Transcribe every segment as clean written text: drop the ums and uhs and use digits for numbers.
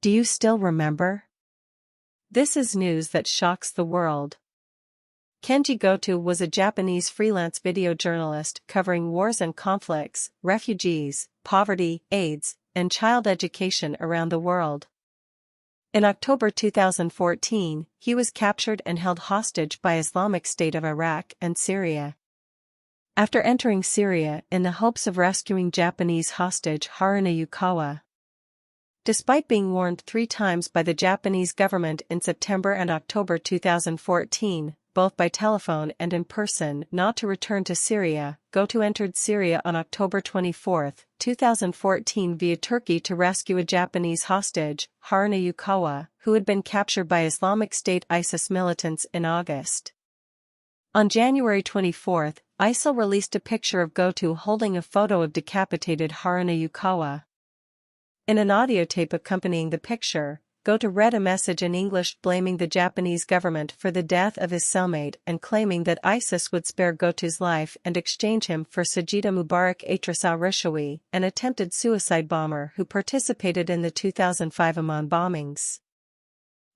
Do you still remember? This is news that shocks the world. Kenji Goto was a Japanese freelance video journalist covering wars and conflicts, refugees, poverty, AIDS, and child education around the world. In October 2014, he was captured and held hostage by Islamic State of Iraq and Syria. After entering Syria in the hopes of rescuing Japanese hostage Haruna Yukawa. Despite being warned 3 times by the Japanese government in September and October 2014, both by telephone and in person, not to return to Syria, Goto entered Syria on October 24, 2014 via Turkey to rescue a Japanese hostage, Haruna Yukawa, who had been captured by Islamic State ISIS militants in August. On January 24, ISIL released a picture of Goto holding a photo of decapitated Haruna Yukawa. In an audio tape accompanying the picture, Goto read a message in English blaming the Japanese government for the death of his cellmate and claiming that ISIS would spare Goto's life and exchange him for Sajida Mubarak Atras al-Rishawi, an attempted suicide bomber who participated in the 2005 Amman bombings.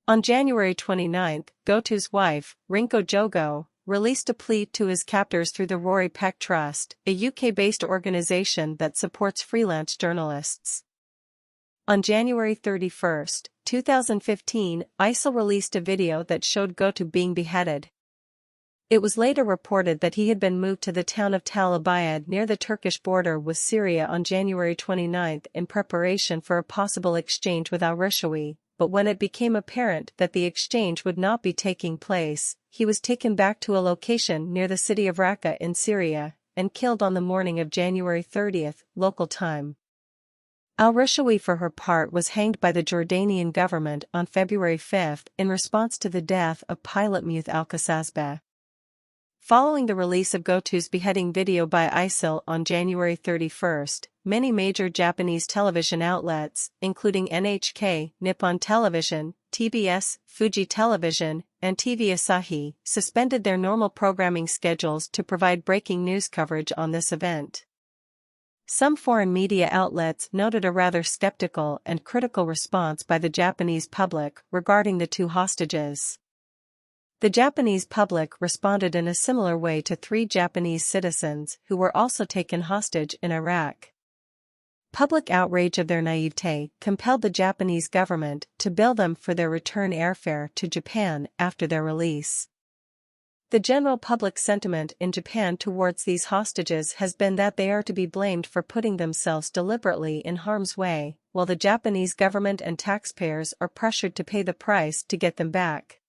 On January 29, Goto's wife, Rinko Jogo, released a plea to his captors through the Rory Peck Trust, a UK-based organization that supports freelance journalists. On January 31, 2015, ISIL released a video that showed Goto being beheaded. It was later reported that he had been moved to the town of Tal Abyad near the Turkish border with Syria on January 29 in preparation for a possible exchange with al-Rishawi, but when it became apparent that the exchange would not be taking place, he was taken back to a location near the city of Raqqa in Syria, and killed on the morning of January 30, local time. Al-Rishawi for her part was hanged by the Jordanian government on February 5 in response to the death of pilot Muth al-Qasasbeh. Following the release of Goto's beheading video by ISIL on January 31, many major Japanese television outlets, including NHK, Nippon Television, TBS, Fuji Television, and TV Asahi, suspended their normal programming schedules to provide breaking news coverage on this event. Some foreign media outlets noted a rather skeptical and critical response by the Japanese public regarding the 2 hostages. The Japanese public responded in a similar way to 3 Japanese citizens who were also taken hostage in Iraq. Public outrage of their naivete compelled the Japanese government to bill them for their return airfare to Japan after their release. The general public sentiment in Japan towards these hostages has been that they are to be blamed for putting themselves deliberately in harm's way, while the Japanese government and taxpayers are pressured to pay the price to get them back.